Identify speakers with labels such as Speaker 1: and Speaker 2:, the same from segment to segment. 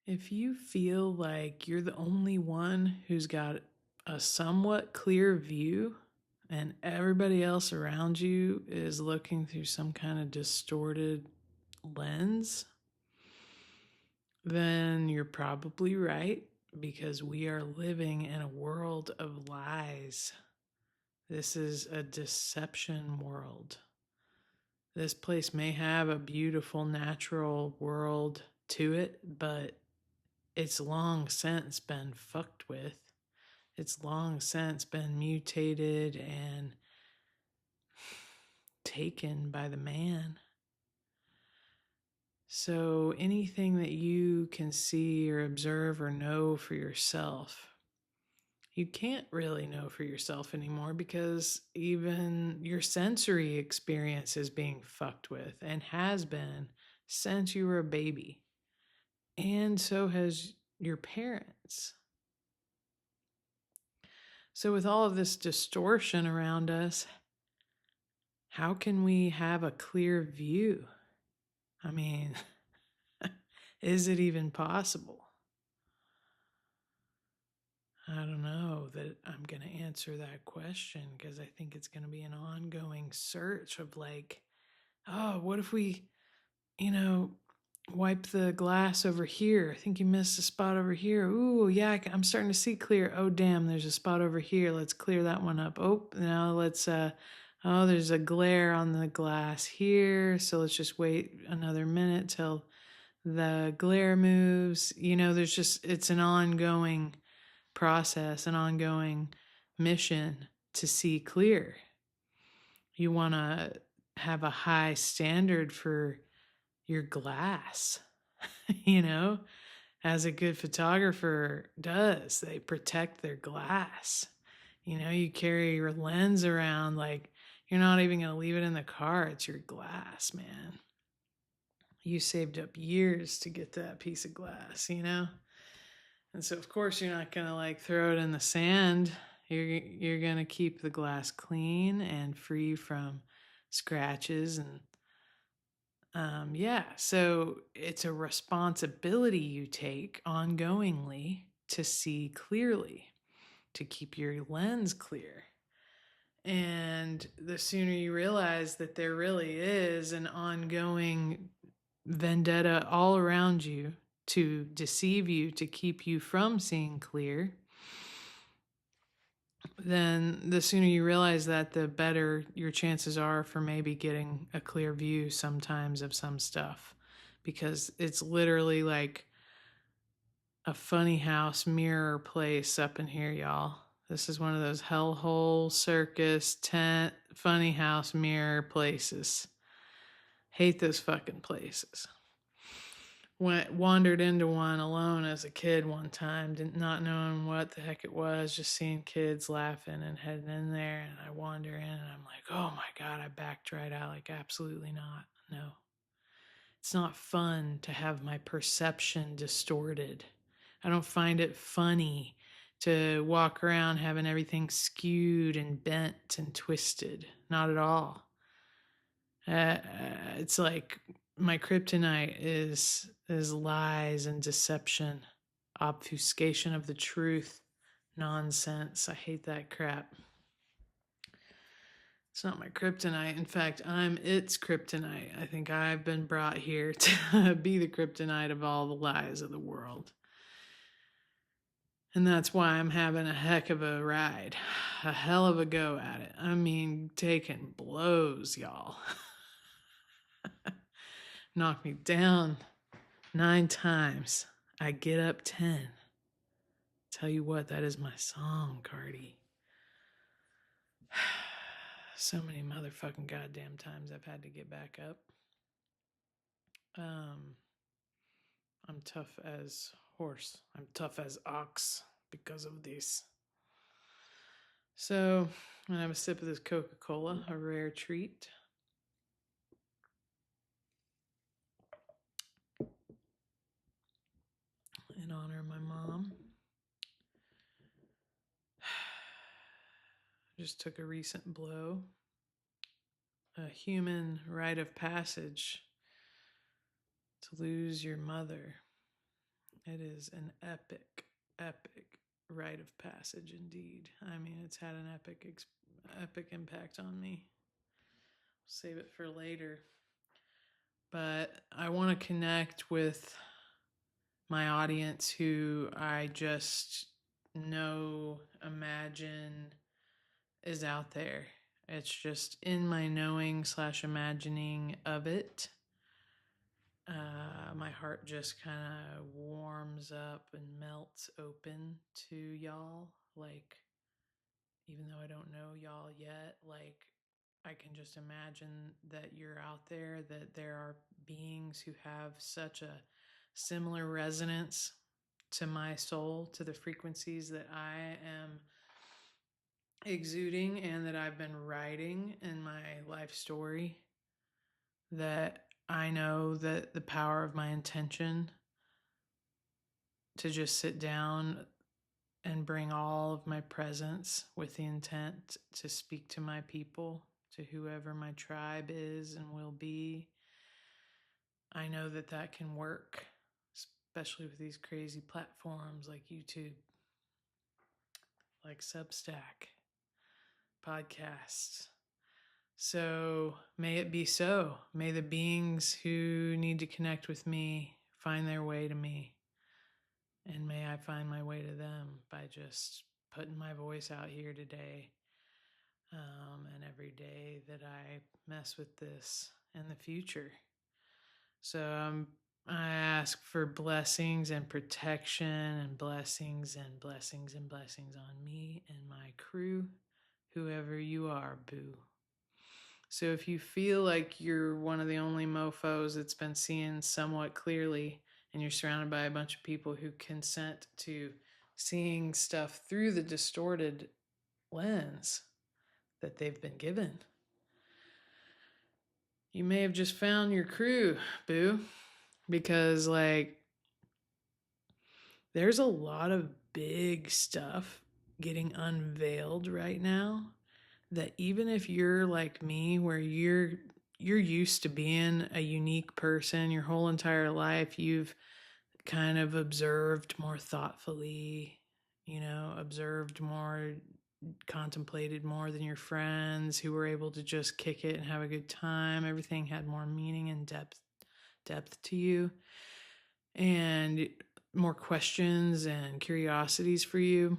Speaker 1: If you feel like you're the only one who's got a somewhat clear view and everybody else around you is looking through some kind of distorted lens, then you're probably right because we are living in a world of lies. This is a deception world. This place may have a beautiful natural world to it, but it's long since been fucked with. It's long since been mutated and taken by the man. So anything that you can see or observe or know for yourself, you can't really know for yourself anymore because even your sensory experience is being fucked with and has been since you were a baby. And so has your parents. So, with all of this distortion around us, how can we have a clear view? I mean, is it even possible? I don't know that I'm going to answer that question because I think it's going to be an ongoing search of like, oh, what if we, you know, wipe the glass over here? I think you missed a spot over here. Ooh, yeah, I'm starting to see clear. Oh, damn, there's a spot over here. Let's clear that one up. Oh, now let's, oh, there's a glare on the glass here. So let's just wait another minute till the glare moves. There's just, it's an ongoing process, an ongoing mission to see clear. You want to have a high standard for your glass, as a good photographer does. They protect their glass. You carry your lens around like you're not even going to leave it in the car. It's your glass, man. You saved up years to get that piece of glass, And so of course you're not going to like throw it in the sand. You're going to keep the glass clean and free from scratches and so it's a responsibility you take ongoingly to see clearly, to keep your lens clear. And the sooner you realize that there really is an ongoing vendetta all around you to deceive you, to keep you from seeing clear, then the sooner you realize that, the better your chances are for maybe getting a clear view sometimes of some stuff. Because it's literally like a funny house mirror place up in here, y'all. This is one of those hellhole circus tent funny house mirror places. Hate those fucking places. Wandered into one alone as a kid one time, not knowing what the heck it was, just seeing kids laughing and heading in there. And I wander in and I'm like, oh my God, I backed right out. Like, absolutely not. No. It's not fun to have my perception distorted. I don't find it funny to walk around having everything skewed and bent and twisted. Not at all. It's like my kryptonite is lies and deception, obfuscation of the truth, nonsense. I hate that crap. It's not my kryptonite. In fact, I'm its kryptonite. I think I've been brought here to be the kryptonite of all the lies of the world. And that's why I'm having a heck of a ride, a hell of a go at it. I mean, taking blows, y'all. Knock me down 9 times. I get up 10. Tell you what, that is my song, Cardi. So many motherfucking goddamn times I've had to get back up. I'm tough as horse. I'm tough as ox because of this. So I'm gonna have a sip of this Coca-Cola, a rare treat. In honor of my mom. Just took a recent blow. A human rite of passage to lose your mother. It is an epic, epic rite of passage indeed. I mean, it's had an epic impact on me. Save it for later. But I want to connect with my audience who I just know, imagine is out there. It's just in my knowing / imagining of it. My heart just kind of warms up and melts open to y'all. Like, even though I don't know y'all yet, like, I can just imagine that you're out there, that there are beings who have such a similar resonance to my soul, to the frequencies that I am exuding and that I've been writing in my life story, that I know that the power of my intention to just sit down and bring all of my presence with the intent to speak to my people, to whoever my tribe is and will be. I know that that can work, especially with these crazy platforms like YouTube, like Substack, podcasts. So may it be so. May the beings who need to connect with me find their way to me. And may I find my way to them by just putting my voice out here today, and every day that I mess with this in the future. So I ask for blessings and protection and blessings and blessings and blessings on me and my crew, whoever you are, boo. So if you feel like you're one of the only mofos that's been seeing somewhat clearly, and you're surrounded by a bunch of people who consent to seeing stuff through the distorted lens that they've been given, you may have just found your crew, boo. Because, like, there's a lot of big stuff getting unveiled right now that even if you're like me, where you're used to being a unique person your whole entire life, you've kind of observed more thoughtfully, observed more, contemplated more than your friends who were able to just kick it and have a good time. Everything had more meaning and depth to you, and more questions and curiosities for you.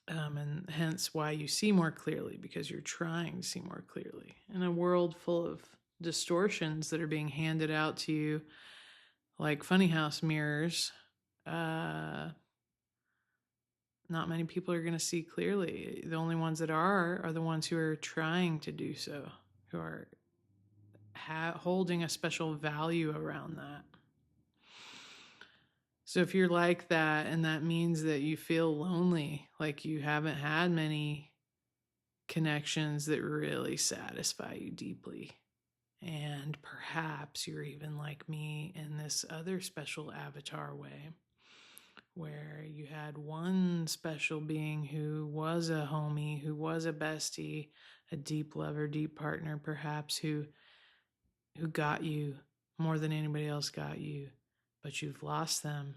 Speaker 1: And hence why you see more clearly, because you're trying to see more clearly in a world full of distortions that are being handed out to you like funny house mirrors. Not many people are going to see clearly. The only ones that are the ones who are trying to do so, who are holding a special value around that. So if you're like that, and that means that you feel lonely, like you haven't had many connections that really satisfy you deeply, and perhaps you're even like me in this other special avatar way, where you had one special being who was a homie, who was a bestie, a deep lover, deep partner, perhaps, who got you more than anybody else got you, but you've lost them.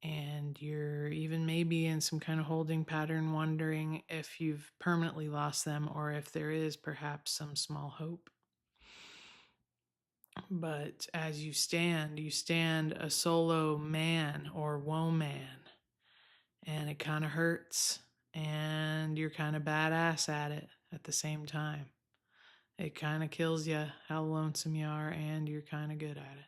Speaker 1: And you're even maybe in some kind of holding pattern, wondering if you've permanently lost them or if there is perhaps some small hope. But as you stand a solo man or woman, and it kind of hurts, and you're kind of badass at it at the same time. It kind of kills you how lonesome you are, and you're kind of good at it.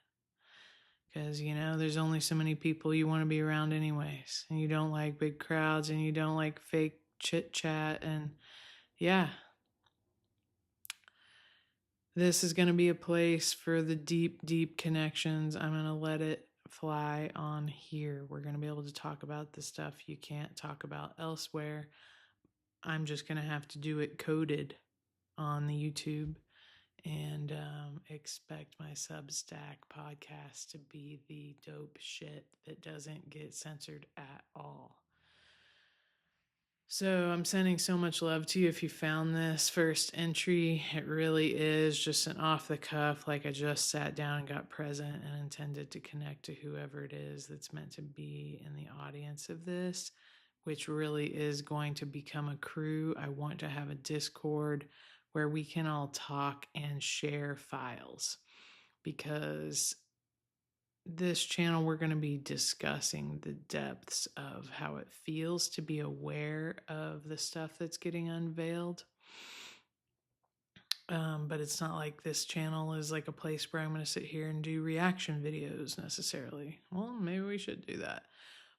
Speaker 1: Because, there's only so many people you want to be around anyways. And you don't like big crowds, and you don't like fake chit chat. And yeah, this is going to be a place for the deep, deep connections. I'm going to let it fly on here. We're going to be able to talk about the stuff you can't talk about elsewhere. I'm just going to have to do it coded on the YouTube. And expect my Substack podcast to be the dope shit that doesn't get censored at all. So I'm sending so much love to you if you found this first entry. It really is just an off the cuff, like I just sat down and got present and intended to connect to whoever it is that's meant to be in the audience of this, which really is going to become a crew. I want to have a Discord where we can all talk and share files, because this channel, we're going to be discussing the depths of how it feels to be aware of the stuff that's getting unveiled. But it's not like this channel is like a place where I'm going to sit here and do reaction videos necessarily. Well, maybe we should do that.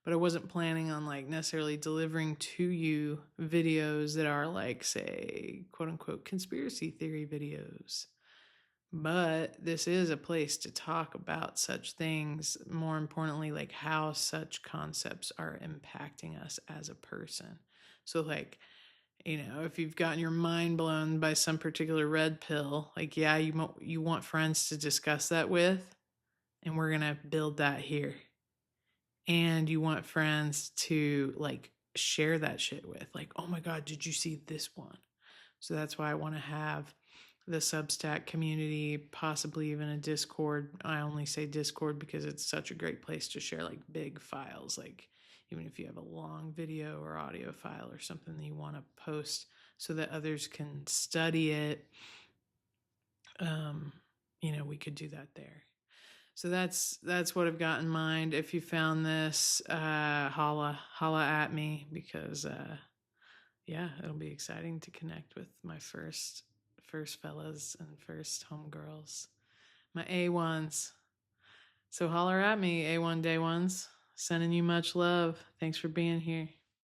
Speaker 1: But I wasn't planning on like necessarily delivering to you videos that are like, say, quote unquote, conspiracy theory videos. But this is a place to talk about such things, more importantly, like how such concepts are impacting us as a person. So, like, if you've gotten your mind blown by some particular red pill, like, yeah, you want friends to discuss that with, and we're going to build that here. And you want friends to, like, share that shit with, like, oh my God, did you see this one? So that's why I want to have the Substack community, possibly even a Discord. I only say Discord because it's such a great place to share like big files, like even if you have a long video or audio file or something that you want to post so that others can study it. We could do that there. So that's what I've got in mind. If you found this, holla at me, because yeah, it'll be exciting to connect with my first fellas and first homegirls, my A1s. So holler at me, A1 day ones. Sending you much love. Thanks for being here.